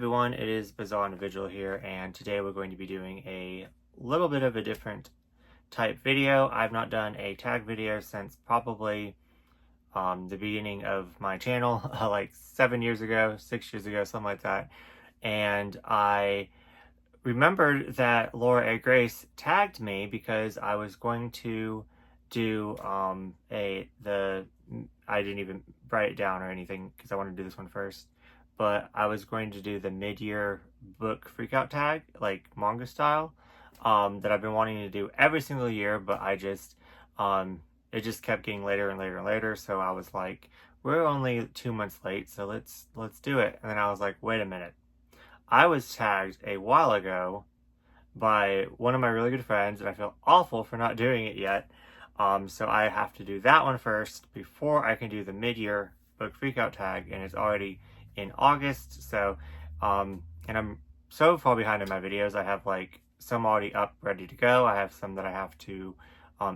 everyone, it is Bizarre Individual here, and today we're going to be doing a little bit of a different type video. I've not done a tag video since probably the beginning of my channel, like 7 years ago, 6 years ago, something like that. And I remembered that Laura A. Grace tagged me because I was going to do I didn't even write it down or anything because I wanted to do this one first, but I was going to do the mid-year book freakout tag, like manga style, that I've been wanting to do every single year, but it just kept getting later and later and later. So I was like, we're only 2 months late, so let's do it. And then I was like, wait a minute. I was tagged a while ago by one of my really good friends, and I feel awful for not doing it yet. So I have to do that one first before I can do the mid-year book freakout tag, and it's already in August. So, and I'm so far behind in my videos. I have like some already up, ready to go. I have some that I have to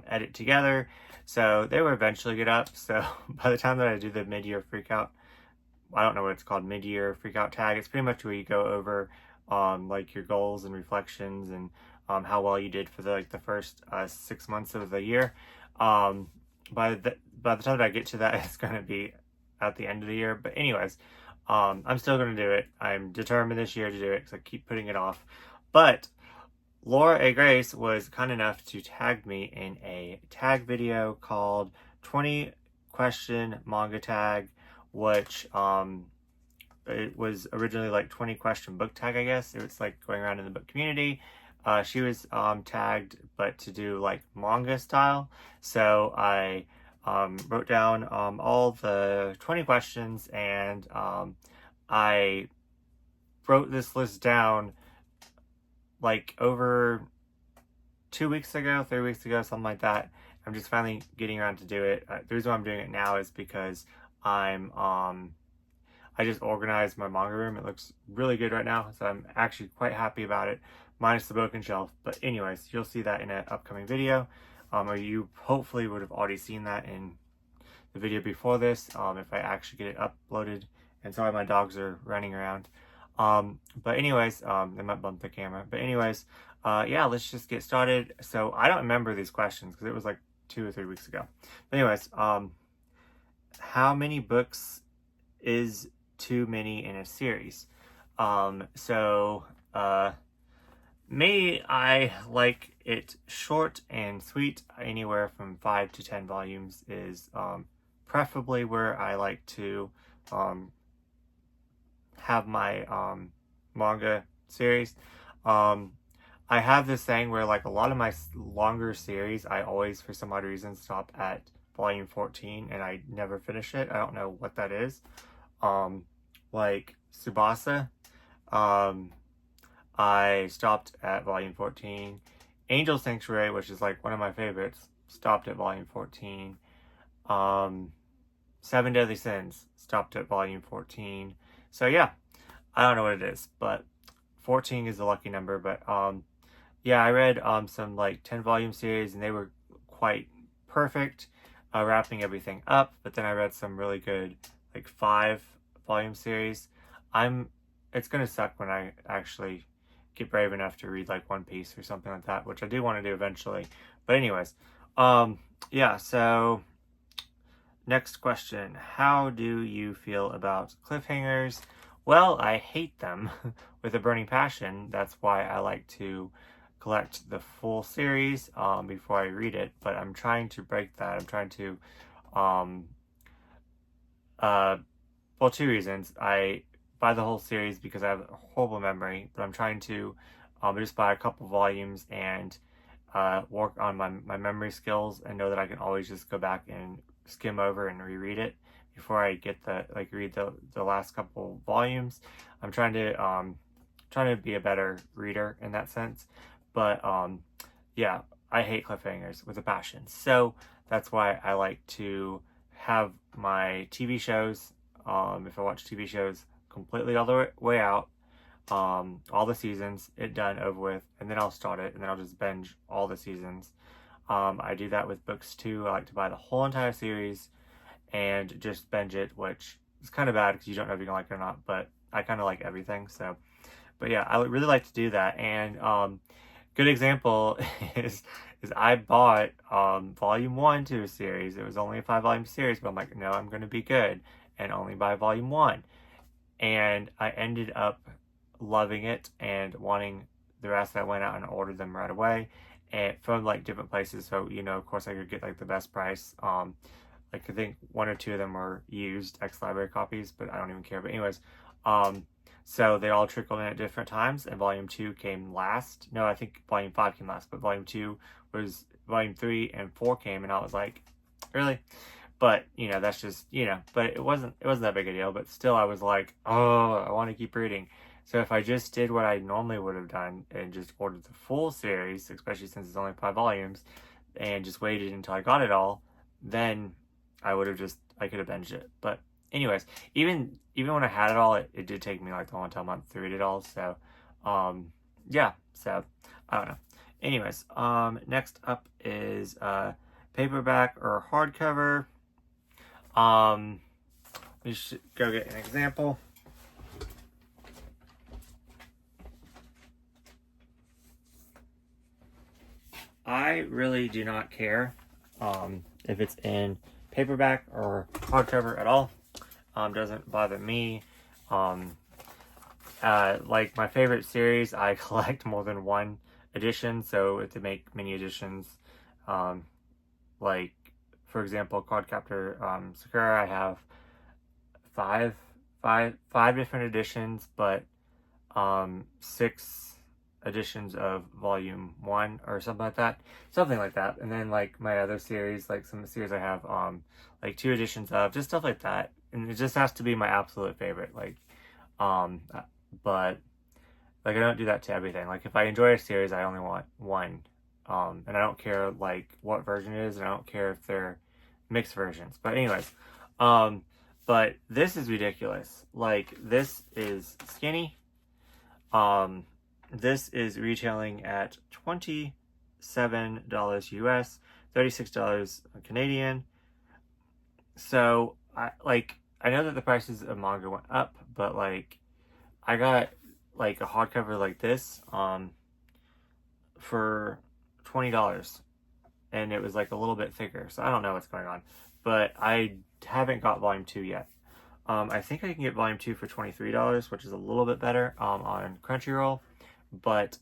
edit together. So they will eventually get up. So by the time that I do the mid-year freakout, I don't know what it's called, mid-year freakout tag. It's pretty much where you go over like your goals and reflections and how well you did for the first 6 months of the year. By the time that I get to that, it's going to be at the end of the year. But anyways, I'm still going to do it. I'm determined this year to do it because I keep putting it off. But Laura A. Grace was kind enough to tag me in a tag video called 20 question manga tag, which it was originally like 20 question book tag, I guess. It was like going around in the book community. She was tagged, but to do like manga style. So I wrote down all the 20 questions, and I wrote this list down like over 2 weeks ago, 3 weeks ago, something like that. I'm just finally getting around to do it. The reason why I'm doing it now is because I just organized my manga room. It looks really good right now, so I'm actually quite happy about it, minus the broken shelf. But anyways, you'll see that in an upcoming video, or you hopefully would have already seen that in the video before this, if I actually get it uploaded. And sorry, my dogs are running around. But anyways, they might bump the camera. But anyways, yeah, let's just get started. So I don't remember these questions because it was like 2 or 3 weeks ago. But anyways, how many books is too many in a series? Me, I like it short and sweet. Anywhere from 5 to 10 volumes is preferably where I like to have my manga series. I have this thing where like a lot of my longer series, I always for some odd reason stop at volume 14 and I never finish it. I don't know what that is. Like Tsubasa, I stopped at volume 14. Angel Sanctuary, which is like one of my favorites, stopped at volume 14. 7 Deadly Sins stopped at volume 14. So yeah, I don't know what it is, but 14 is the lucky number. But yeah, I read some like 10 volume series and they were quite perfect, wrapping everything up. But then I read some really good like 5 volume series. It's gonna suck when I actually get brave enough to read like One Piece or something like that, which I do want to do eventually. But anyways, yeah, so next question. How do you feel about cliffhangers? Well, I hate them with a burning passion. That's why I like to collect the full series before I read it. But I'm trying to break that. I'm trying to, well, 2 reasons. I buy the whole series because I have a horrible memory, but I'm trying to just buy a couple volumes and work on my memory skills and know that I can always just go back and skim over and reread it before I get read the last couple volumes. I'm trying to be a better reader in that sense. But yeah, I hate cliffhangers with a passion. So that's why I like to have my TV shows, if I watch TV shows, completely all the way out, all the seasons, it done, over with, and then I'll start it, and then I'll just binge all the seasons. I do that with books too. I like to buy the whole entire series and just binge it, which is kind of bad because you don't know if you're gonna like it or not, but I kind of like everything. So, but yeah, I would really like to do that. And good example is I bought volume 1 to a series. It was only a 5 volume series, but I'm like, no, I'm going to be good and only buy volume 1. And I ended up loving it and wanting the rest. I went out and ordered them right away and from like different places. So, you know, of course I could get like the best price. Like I think 1 or 2 of them were used ex-library copies, but I don't even care. But anyways, so they all trickled in at different times, and volume 2 came last. No, I think volume 5 came last, but volume 2 was volume 3 and 4 came, and I was like, really? But you know, that's just, you know, but it wasn't that big a deal. But still, I was like, oh, I want to keep reading. So if I just did what I normally would have done and just ordered the full series, especially since it's only 5 volumes, and just waited until I got it all, then I could have binged it. But anyways, even when I had it all, it did take me like the whole entire month to read it all. So, yeah. So I don't know. Anyways, next up is paperback or hardcover. We should go get an example. I really do not care if it's in paperback or hardcover at all. Doesn't bother me. Like my favorite series, I collect more than one edition, so if they make many editions, like for example, Cardcaptor Sakura, I have five different editions, but 6 editions of volume 1 or something like that. And then like my other series, like some series I have like 2 editions of, just stuff like that. And it just has to be my absolute favorite. Like but like I don't do that to everything. Like if I enjoy a series, I only want one. And I don't care like what version it is, and I don't care if they're mixed versions. But anyways, but this is ridiculous. Like this is skinny. This is retailing at $27 US, $36 Canadian. So I know that the prices of manga went up, but like I got like a hardcover like this for $20, and it was like a little bit thicker. So I don't know what's going on, but I haven't got volume 2 yet. I think I can get volume 2 for $23, which is a little bit better on Crunchyroll. But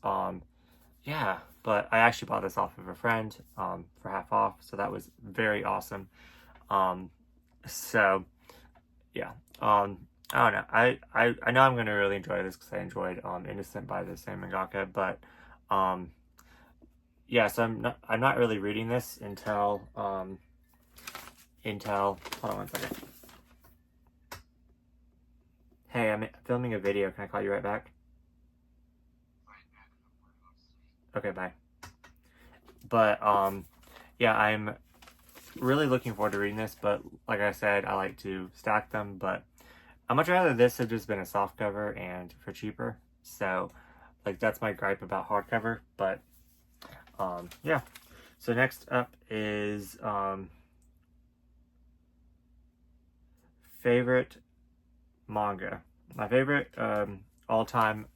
yeah, but I actually bought this off of a friend for half off, so that was very awesome. So yeah, I don't know. I know I'm gonna really enjoy this because I enjoyed Innocent by the same mangaka, but yeah. So I'm not really reading this until hold on one second. Hey, I'm filming a video. Can I call you right back? Okay, bye. But yeah, I'm really looking forward to reading this, but like I said, I like to stack them, but I'd much rather this have just been a soft cover and for cheaper. So like that's my gripe about hardcover. But yeah. So next up is favorite manga. My favorite all-time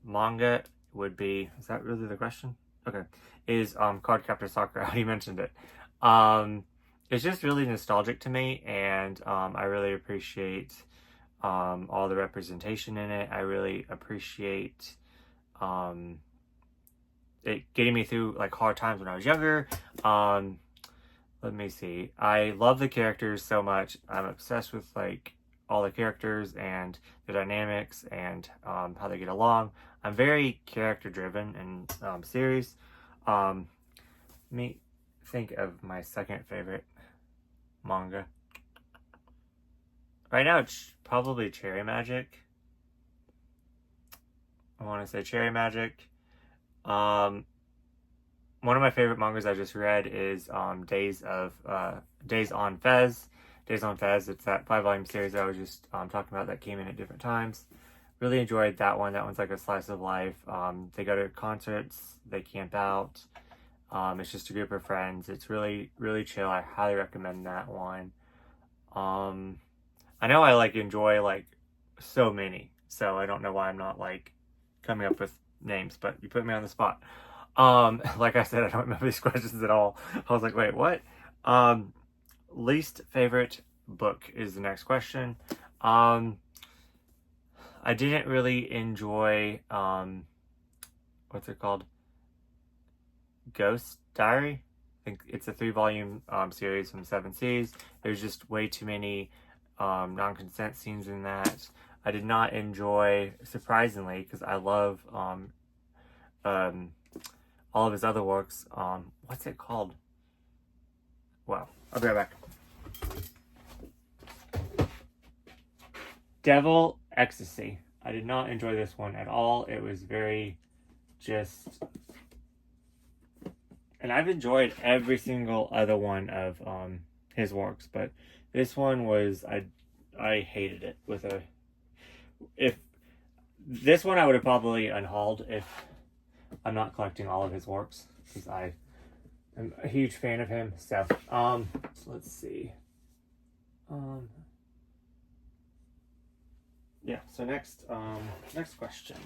manga would be, is that really the question? Okay. Is Cardcaptor Sakura. I already mentioned it. It's just really nostalgic to me, and I really appreciate all the representation in it. I really appreciate it getting me through like hard times when I was younger. Let me see. I love the characters so much. I'm obsessed with like all the characters and the dynamics and how they get along. I'm very character driven in series. Let me think of my second favorite manga. Right now it's probably Cherry Magic. I want to say Cherry Magic. One of my favorite mangas I just read is Days on Fez. Days on Fez, it's that 5-volume series I was just talking about that came in at different times. Really enjoyed that one. That one's like a slice of life. They go to concerts, they camp out. It's just a group of friends. It's really, really chill. I highly recommend that one. I know I like enjoy like so many. So I don't know why I'm not like coming up with names, but you put me on the spot. Like I said, I don't remember these questions at all. I was like, wait, what? Least favorite book is the next question. I didn't really enjoy, what's it called? Ghost Diary. I think it's a 3-volume series from 7 Seas. There's just way too many non-consent scenes in that. I did not enjoy, surprisingly, because I love all of his other works. What's it called? Well, I'll be right back. Devil Ecstasy. I did not enjoy this one at all. It was very just... And I've enjoyed every single other one of his works, but this one was... I hated it with a... If this one I would have probably unhauled if I'm not collecting all of his works, because I am a huge fan of him. So let's see. Yeah, so next question.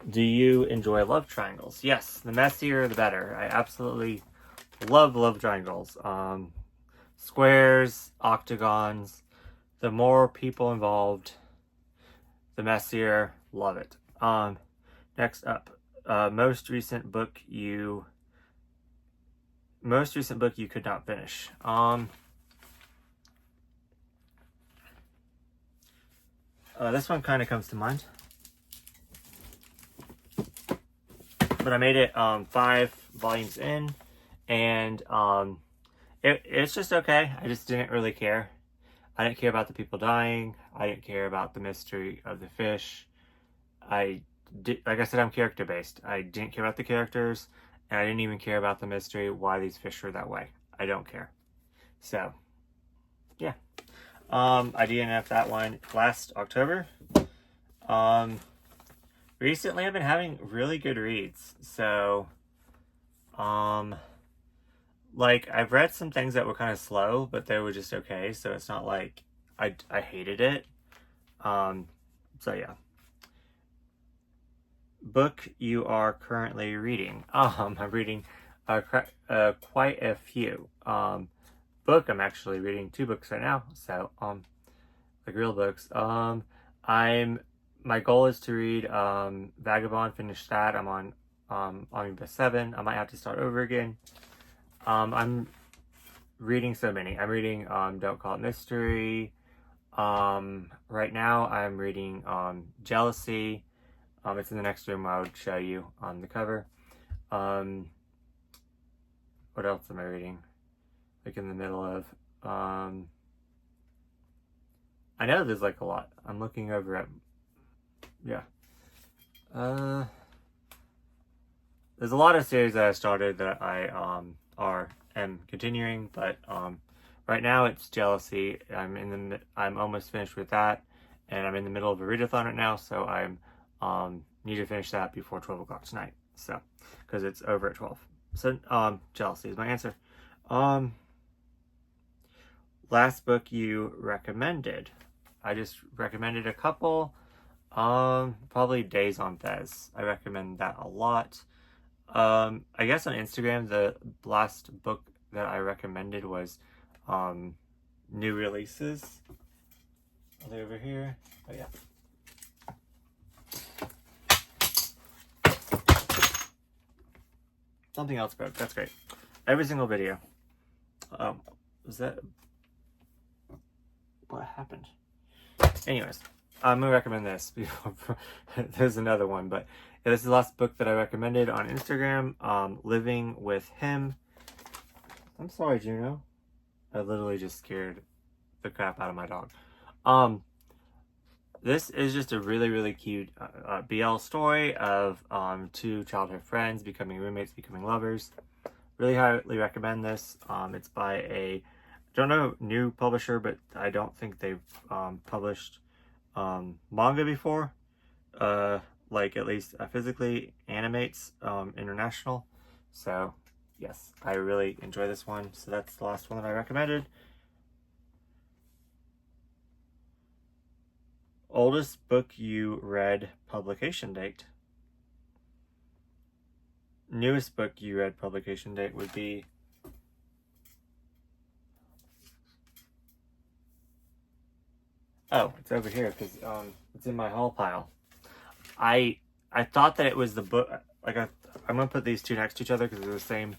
Do you enjoy love triangles? Yes, the messier the better. I absolutely love love triangles. Squares, octagons, the more people involved, the messier. Love it. Next up, most recent book you could not finish. This one kind of comes to mind, but I made it 5 volumes in, and it's just okay. I just didn't really care. I didn't care about the people dying. I didn't care about the mystery of the fish. Like I said, I'm character based. I didn't care about the characters, and I didn't even care about the mystery, why these fish were that way. I don't care. So, yeah. I DNF'd that one last October. Recently I've been having really good reads. So, like, I've read some things that were kind of slow, but they were just okay. So it's not like I hated it. So yeah. Book you are currently reading. I'm reading quite a few. Book, I'm actually reading 2 books right now. So, like real books. My goal is to read Vagabond, finish that. I'm on Omnibus 7. I might have to start over again. I'm reading so many. I'm reading Don't Call It Mystery. Right now I'm reading Jealousy. It's in the next room. I would show you on the cover. What else am I reading? Like in the middle of. I know there's like a lot. I'm looking over at. Yeah. There's a lot of series that I started that I am continuing, but right now it's Jealousy. I'm almost finished with that, and I'm in the middle of a readathon right now, so I'm need to finish that before 12 o'clock tonight. So, because it's over at 12. So Jealousy is my answer. Last book you recommended. I just recommended a couple. Probably Days on Fez. I recommend that a lot. I guess on Instagram, the last book that I recommended was new releases. Are they over here? Oh yeah. Something else broke. That's great. Every single video. Was that... What happened? Anyways, I'm gonna recommend this before there's another one, but yeah, this is the last book that I recommended on Instagram. Living with Him. I'm sorry, Juno. I literally just scared the crap out of my dog. This is just a really, really cute BL story of 2 childhood friends becoming roommates, becoming lovers. Really highly recommend this. It's by a, don't know, new publisher, but I don't think they've published manga before. Like at least physically animates international. So yes, I really enjoy this one. So that's the last one that I recommended. Oldest book you read, publication date. Newest book you read, publication date would be oh, it's over here because it's in my haul pile. I thought that it was the book. Like I'm gonna put these two next to each other because they're the same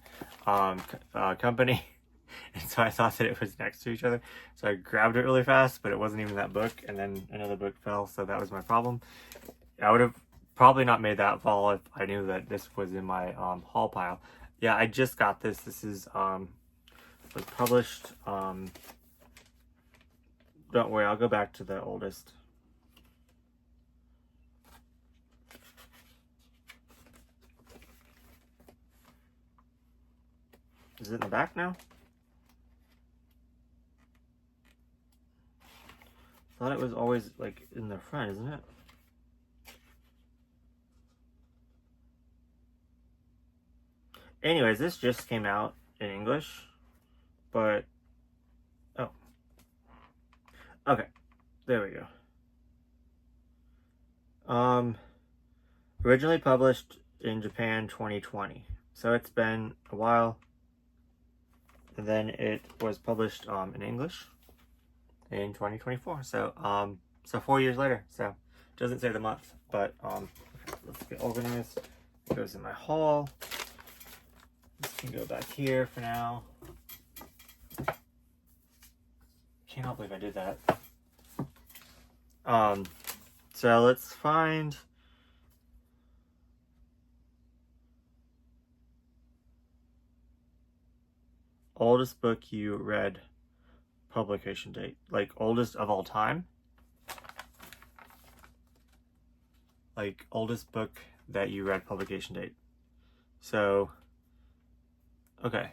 company, and so I thought that it was next to each other. So I grabbed it really fast, but it wasn't even that book, and then another book fell. So that was my problem. I would have probably not made that fall if I knew that this was in my haul pile. Yeah, I just got this. This is was published. Don't worry, I'll go back to the oldest. Is it in the back now? I thought it was always like in the front, isn't it? Anyways, this just came out in English, but oh, okay, there we go. Originally published in Japan 2020, so it's been a while. And then it was published in English in 2024. So so 4 years later. So it doesn't say the month, but let's get organized. It goes in my haul. This can go back here for now. Cannot believe I did that. So let's find oldest book you read, publication date. Like oldest of all time. Like oldest book that you read, publication date. So, okay.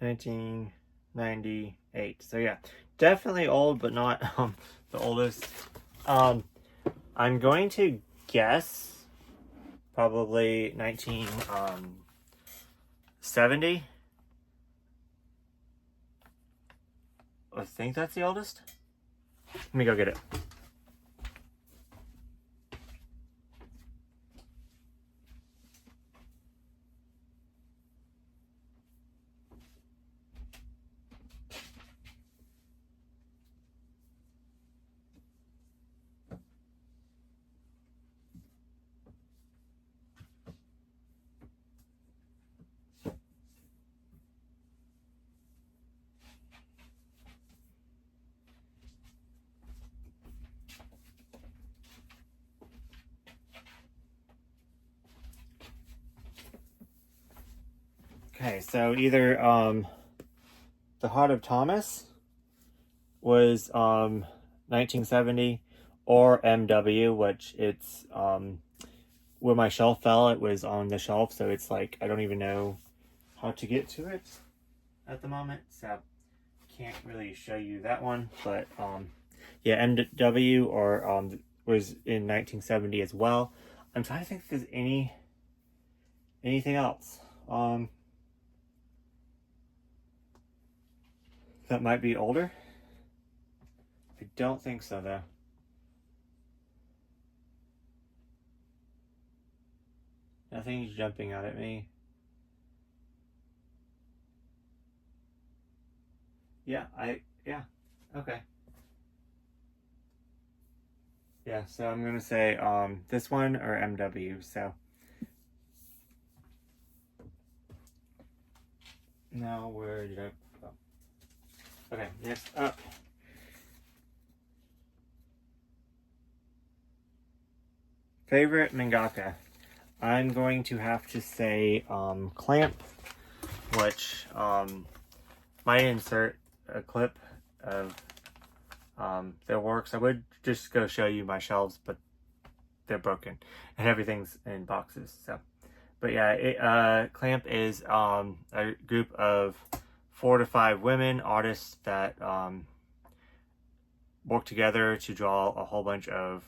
$1998. So yeah, definitely old, but not the oldest. I'm going to guess probably 1970. I think that's the oldest. Let me go get it. Okay, so either The Heart of Thomas was 1970 or MW, which it's where my shelf fell, it was on the shelf, so it's like I don't even know how to get to it at the moment, so can't really show you that one. But yeah, MW or was in 1970 as well. I'm trying to think if there's anything else that might be older. I don't think so though. Nothing's jumping out at me. Yeah, okay. Yeah, so I'm gonna say this one or MW, so. Now where did I go? Okay, next up. Favorite mangaka? I'm going to have to say Clamp, which might insert a clip of their works. I would just go show you my shelves, but they're broken and everything's in boxes. So, but yeah, Clamp is a group of 4 to 5 women artists that work together to draw a whole bunch of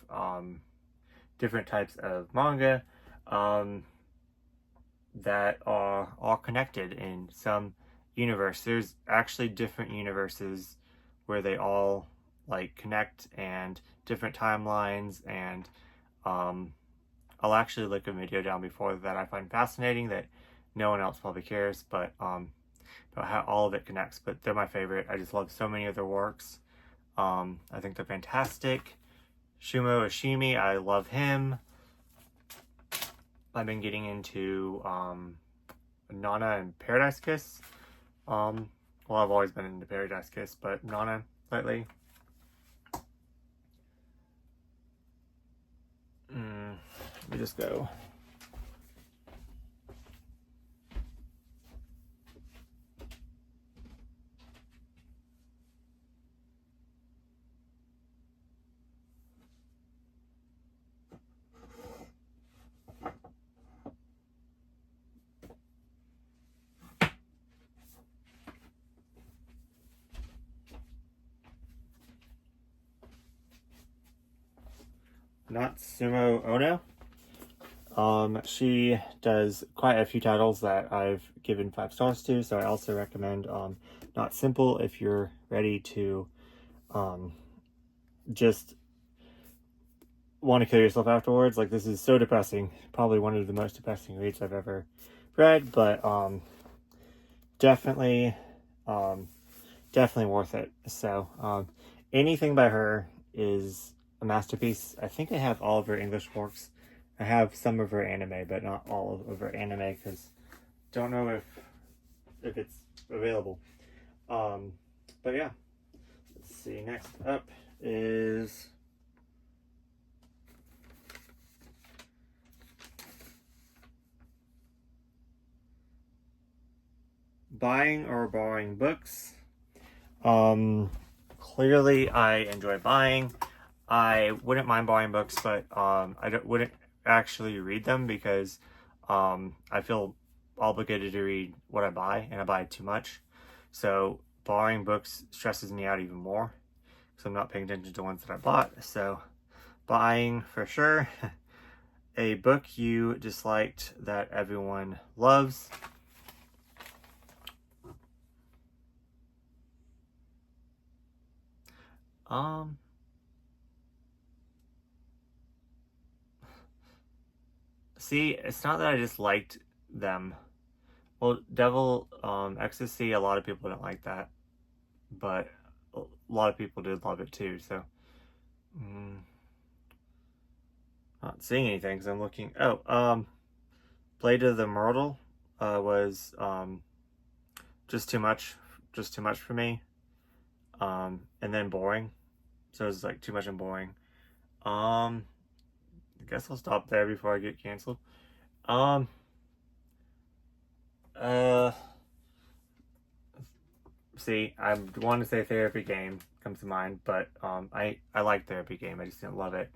different types of manga that are all connected in some universe. There's actually different universes where they all like connect and different timelines, and I'll actually link a video down before that I find fascinating that no one else probably cares, but about how all of it connects. But they're my favorite. I just love so many of their works. I think they're fantastic. Shumo Ishimi, I love him. I've been getting into Nana and Paradise Kiss. Well, I've always been into Paradise Kiss, but Nana lately. Let me just go. Natsumo Ono. She does quite a few titles that I've given 5 stars to, so I also recommend Not Simple if you're ready to just want to kill yourself afterwards. Like, this is so depressing. Probably one of the most depressing reads I've ever read, but definitely worth it. So anything by her is a masterpiece. I think I have all of her English works. I have some of her anime, but not all of her anime, because don't know if it's available. But yeah, let's see. Next up is buying or borrowing books. Clearly I enjoy buying. I wouldn't mind borrowing books, but wouldn't actually read them because I feel obligated to read what I buy, and I buy too much. So borrowing books stresses me out even more because I'm not paying attention to ones that I bought. So buying for sure. A book you disliked that everyone loves. See, it's not that I just liked them. Well, Devil Ecstasy, a lot of people didn't like that, but a lot of people did love it too. So, not seeing anything because I'm looking. Oh, Blade of the Immortal was just too much for me. And then boring. So it was like too much and boring. I guess I'll stop there before I get canceled. See, I want to say Therapy Game comes to mind, but I like Therapy Game. I just didn't love it.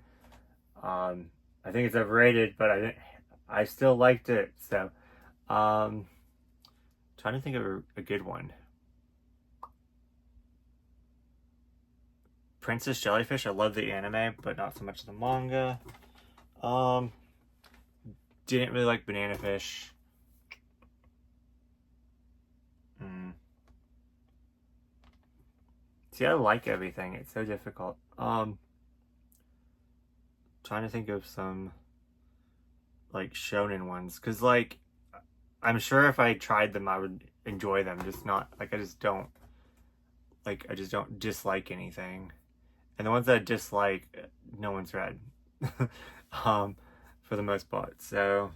I think it's overrated, but I still liked it. So, trying to think of a good one. Princess Jellyfish. I love the anime, but not so much the manga. Didn't really like Banana Fish. See, I like everything. It's so difficult. Trying to think of some like shonen ones, because like I'm sure if I tried them I would enjoy them, just not like I just don't dislike anything. And the ones that I dislike, no one's read. For the most part. So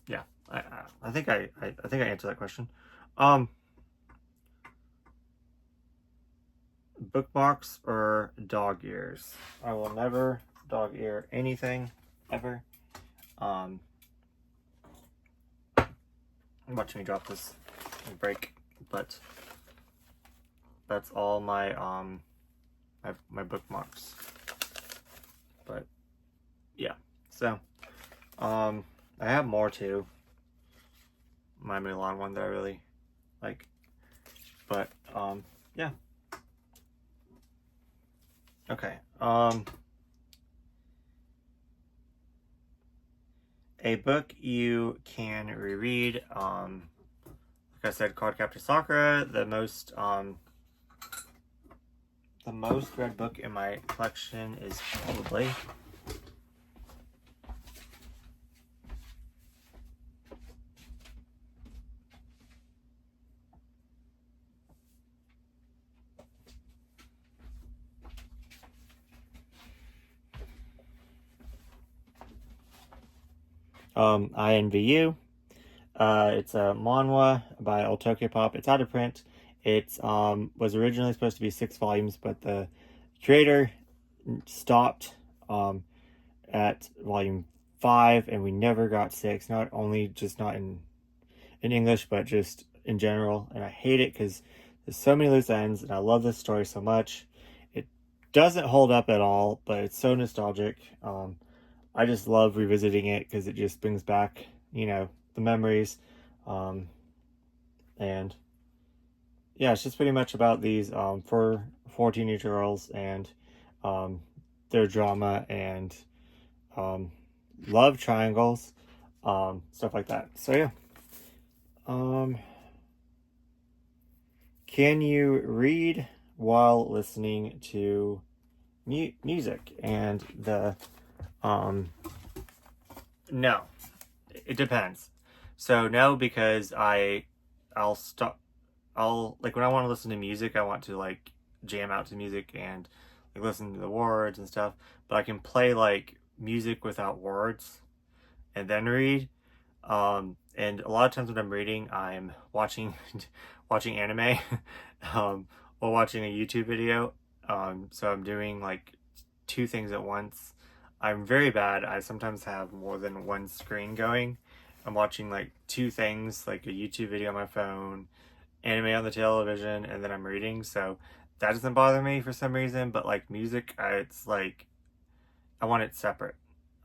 yeah, I think I answered that question. Bookmarks or dog ears? I will never dog ear anything. ever. Um, watch me drop this break, but that's all my my bookmarks. But yeah, so I have more too. My Milan one that I really like, but yeah. Okay. A book you can reread. Like I said, Cardcaptor Sakura, the most read book in my collection is probably INVU. It's a manhwa by Otoke Pop. It's out of print. It's was originally supposed to be 6 volumes, but the creator stopped at volume 5, and we never got 6. Not only just not in English, but just in general. And I hate it because there's so many loose ends, and I love this story so much. It doesn't hold up at all, but it's so nostalgic. I just love revisiting it because it just brings back, the memories. And yeah, it's just pretty much about these four teenage girls and their drama and love triangles, stuff like that. So yeah. Can you read while listening to music? And no, it depends. So no, because I'll stop. I'll like when I want to listen to music, I want to like jam out to music and like listen to the words and stuff. But I can play like music without words and then read. And a lot of times when I'm reading, I'm watching watching anime, or watching a YouTube video. So I'm doing like 2 things at once. I'm very bad. I sometimes have more than one screen going. I'm watching like 2 things, like a YouTube video on my phone, anime on the television, and then I'm reading. So that doesn't bother me for some reason. But like music, it's like I want it separate.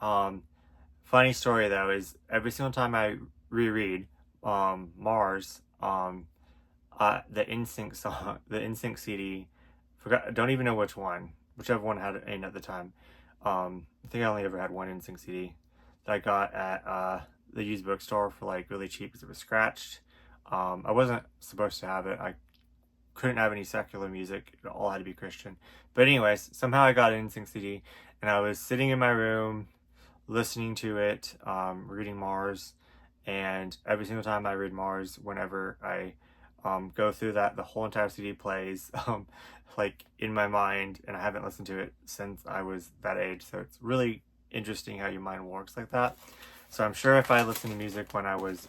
Funny story though is every single time I reread Mars, the NSYNC song, the NSYNC CD, don't even know whichever one had it in at the time. I think I only ever had one NSYNC CD that I got at the used bookstore for like really cheap because it was scratched. I wasn't supposed to have it. I couldn't have any secular music. It all had to be Christian. But anyways, somehow I got an NSYNC CD, and I was sitting in my room listening to it, reading Mars, and every single time I read Mars, whenever I go through that, the whole entire CD plays like in my mind, and I haven't listened to it since I was that age. So it's really interesting how your mind works like that. So I'm sure if I listened to music when I was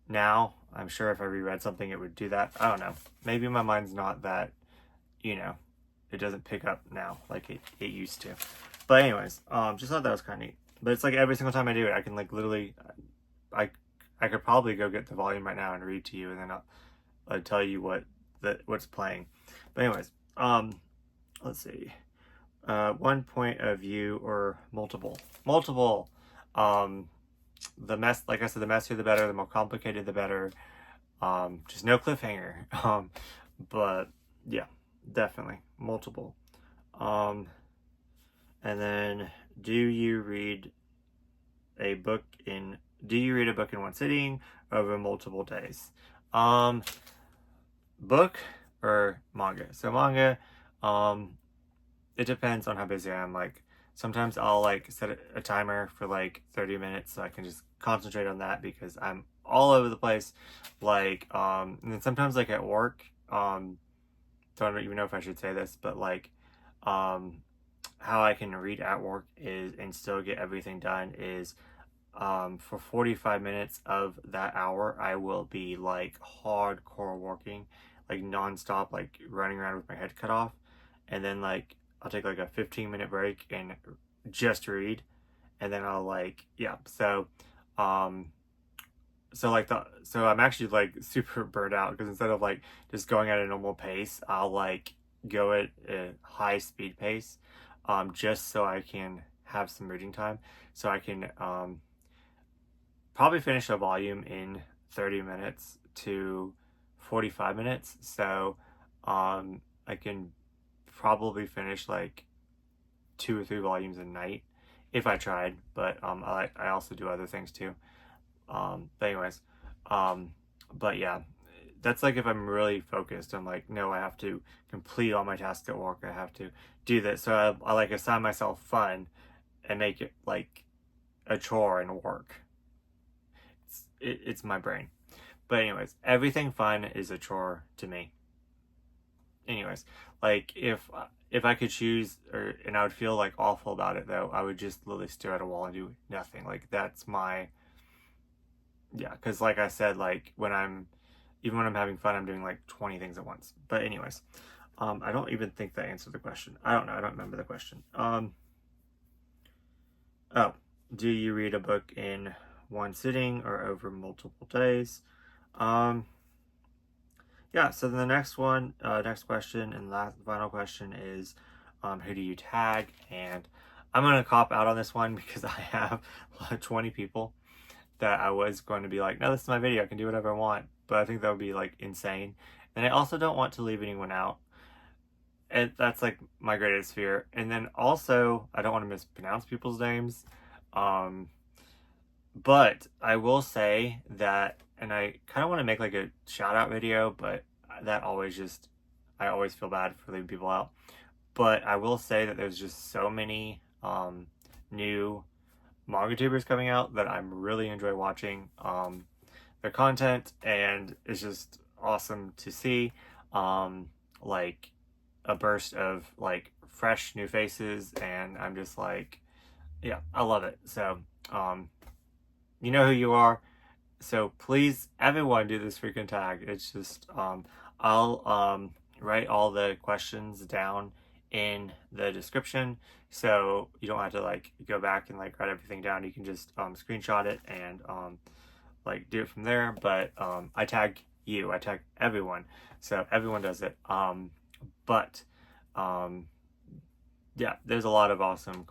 now, I'm sure if I reread something, it would do that. I don't know. Maybe my mind's not that, it doesn't pick up now like it used to. But anyways, just thought that was kind of neat. But it's like every single time I do it, I can like literally, I could probably go get the volume right now and read to you, and then I'll tell you what's playing. But anyways, let's see. One point of view or multiple. The like I said, the messier the better. The more complicated the better. Just no cliffhanger. But yeah, definitely multiple. And then, do you read a book in one sitting over multiple days? Book or manga? So manga, it depends on how busy I am. Like sometimes I'll like set a timer for like 30 minutes so I can just concentrate on that because I'm all over the place. Like and then sometimes like at work, don't even know if I should say this, but like how I can read at work is and still get everything done is for 45 minutes of that hour I will be like hardcore working, like nonstop, like running around with my head cut off, and then like I'll take like a 15-minute break and just read, and then I'll like, yeah. Um, so I'm actually like super burnt out because instead of like just going at a normal pace, I'll like go at a high speed pace, just so I can have some reading time, so I can probably finish a volume in 30 minutes to 45 minutes. So I can probably finish like 2 or 3 volumes a night if I tried, but I also do other things too. But anyways, um, but yeah, that's like if I'm really focused. I'm like, no, I have to complete all my tasks at work. I have to do this. So I like assign myself fun and make it like a chore and work. It's my brain. But anyways, everything fun is a chore to me. Anyways, like if I could choose, or and I would feel like awful about it though, I would just literally stare at a wall and do nothing. Like that's my, yeah, because like I said, like even when I'm having fun, I'm doing like 20 things at once. But anyways, I don't even think that answered the question. I don't know. I don't remember the question. Oh, do you read a book in one sitting or over multiple days? Um, yeah. So then the next question and last final question is, who do you tag? And I'm gonna cop out on this one because I have 20 people that I was going to be like, no, this is my video, I can do whatever I want. But I think that would be like insane. And I also don't want to leave anyone out. And that's like my greatest fear. And then also, I don't want to mispronounce people's names. Um, but I will say that, and I kind of want to make like a shout out video, but that always just, I always feel bad for leaving people out. But I will say that there's just so many new manga tubers coming out that I'm really enjoy watching their content, and it's just awesome to see like a burst of like fresh new faces, and I'm just like, yeah, I love it. So you know who you are, so please everyone do this freaking tag. It's just I'll write all the questions down in the description, so you don't have to like go back and like write everything down. You can just screenshot it and like do it from there. But I tag you, I tag everyone, so everyone does it. But yeah, there's a lot of awesome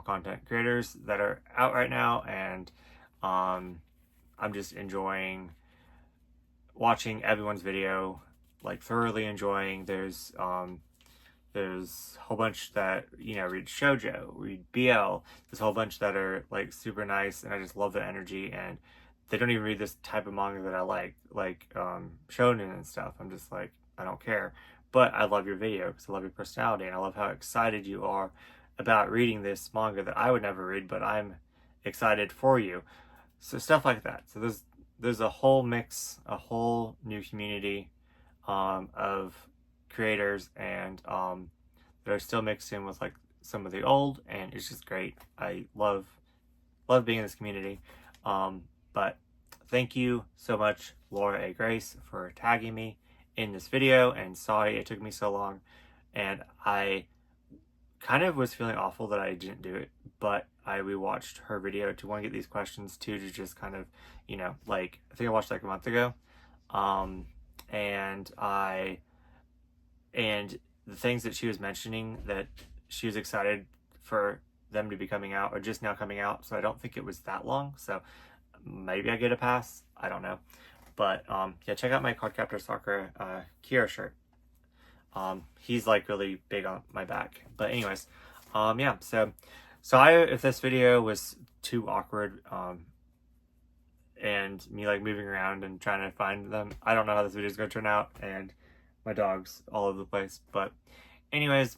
content creators that are out right now, and I'm just enjoying watching everyone's video, like thoroughly enjoying. There's a whole bunch that, you know, read shoujo, read BL. There's a whole bunch that are like super nice, and I just love the energy. And they don't even read this type of manga that I like shonen and stuff. I'm just like, I don't care. But I love your video because I love your personality, and I love how excited you are about reading this manga that I would never read, but I'm excited for you. So stuff like that. So there's a whole mix, a whole new community of creators, and that are still mixed in with like some of the old, and it's just great. I love being in this community. But thank you so much, Laura A. Grace, for tagging me in this video, and sorry it took me so long, and I kind of was feeling awful that I didn't do it, but I rewatched her video to want to get these questions too, to just kind of, you know, like I think I watched like a month ago, and the things that she was mentioning, that she was excited for them to be coming out or just now coming out, so I don't think it was that long, so maybe I get a pass, I don't know. But yeah, check out my Cardcaptor Soccer Kira shirt. He's like really big on my back. But anyways, yeah, so if this video was too awkward, and me like moving around and trying to find them, I don't know how this video is going to turn out, and my dog's all over the place. But anyways,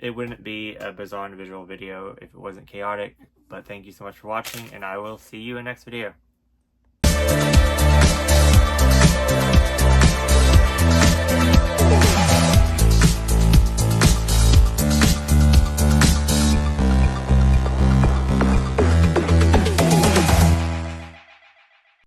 it wouldn't be a bizarre individual video if it wasn't chaotic. But thank you so much for watching, and I will see you in the next video.